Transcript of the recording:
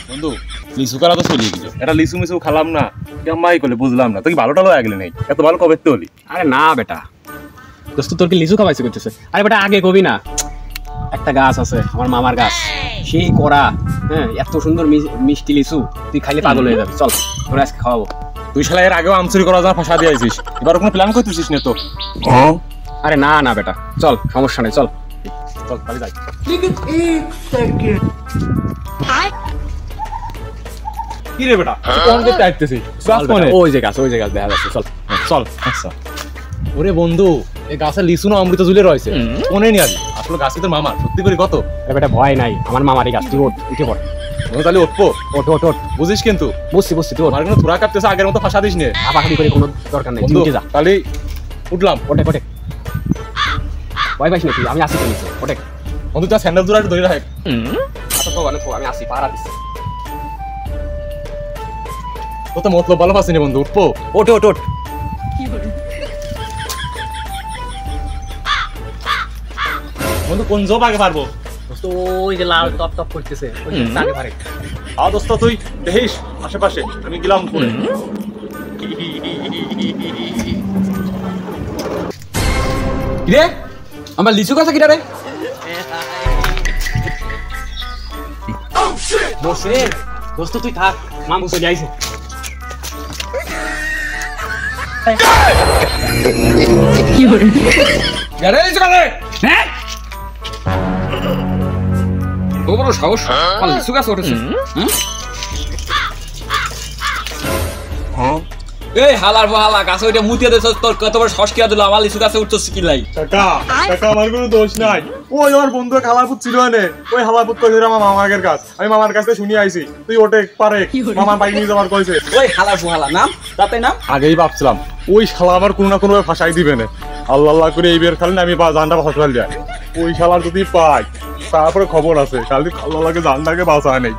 বন্ধু লিচু করা তো চলিয়ে গেল, এটা লিচু মিচু খালাম না কেমাই করলে বুঝলাম না, তুই ভালো টালো আগলে নেই, এত ভালো কবে তো হলি? আরে না বেটা, দোস্ত তোর কি লিচু খাওয়াইছে করতেছে? আরে বেটা আগে কবি না, একটা গাছ আছে আমার মামার গাছ, সেই করা, হ্যাঁ এত সুন্দর মিষ্টি লিচু, তুই খাইলে পাগল হয়ে যাবি। চল তোর আজকে খাওয়াবো। তুই শালা এর আগেও আমচুরি করা যা ফাঁসা দিয়ে আইছিস, এবার কোনো প্ল্যান করতেছিস না তো? আরে না না বেটা, চল সমস্যা নেই, চল চল তাহলে যাই। কি রে বেটা কোন দিকে আইতেছিস? ওই যে গাছ দেখা যাচ্ছে, চল চল। আচ্ছা ওরে বন্ধু, এই গাছের লিচু না অমৃত ঝুলে রয়েছে, কোনে নি আজ আসলে গাছ তোর মামা, সত্যি করে কত? বেটা ভয় নাই, আমার মামারই গাছ, তুই উঠে পড়। তাহলে উঠবো? ওঠ ওঠ ওঠ, বুঝিস কিন্তু? বুঝছি তুই আমার কোনো থোড়া কাটতেছে, আগের মতো ফাঁসা দিস নে, আপাহাড়ি করে কোনো দরকার নেই, তুই উঠে যা। তাহলে উঠলাম। ওঠে ভয় পাইস না তুই, আমি আসি তো নিচে, ওঠে। বন্ধু তার স্যান্ডেল জোড়া ধরে রাখ। আচ্ছা তো আমি আসি, পাহারা দিচ্ছি। ও তো মতলব ভালো পাচ্ছি না বন্ধু, উঠবো? ওঠ বন্ধু কোন জব আগে পারবো? দোস্ত ওই যে লাল টপ টপ করতেছে, ওই যে আগে পারে। দোস্ত তুই দেখিস আশেপাশে, আমি গেলাম পরে। কিরে আমার লিচু গাছ কিটা রে? বসে দোস্ত তুই থাক, মামু চলে আইছে। কি হরে আরে লিচু গাছ, হ্যাঁ ও বড় সাহস, আমার লিচু গাছ উঠেছে। এই হালার হালা গাছ ওইটা মুতিয়া দেছ, তোর কত বড় সাহস কিয়া দিল, আমার লিচু গাছে উঠছস কি লাই? কাকা আমার কোনো দোষ নাই, ওই আমার বন্ধু হালাপুত ছিল না, ওই হালাপুত কইছে আমার মামার কাছে, আমি মামার কাছে শুনি আইছি তুই ওটে পারে মামার বাইক নিয়ে যাবার কইছে। ওই হালার হালা নাম তাতে নাম আগেই ভাবছিলাম ওই শালা আমার কোনো না কোনো ফাঁসাই দিবে না, আল্লাহ করে এই বের খালি আমি জানটা হসপিটাল যায়, ওই শালার যদি পাই তারপরে খবর আছে, খালি আল্লাহকে জানটাকে বাঁচা নেই।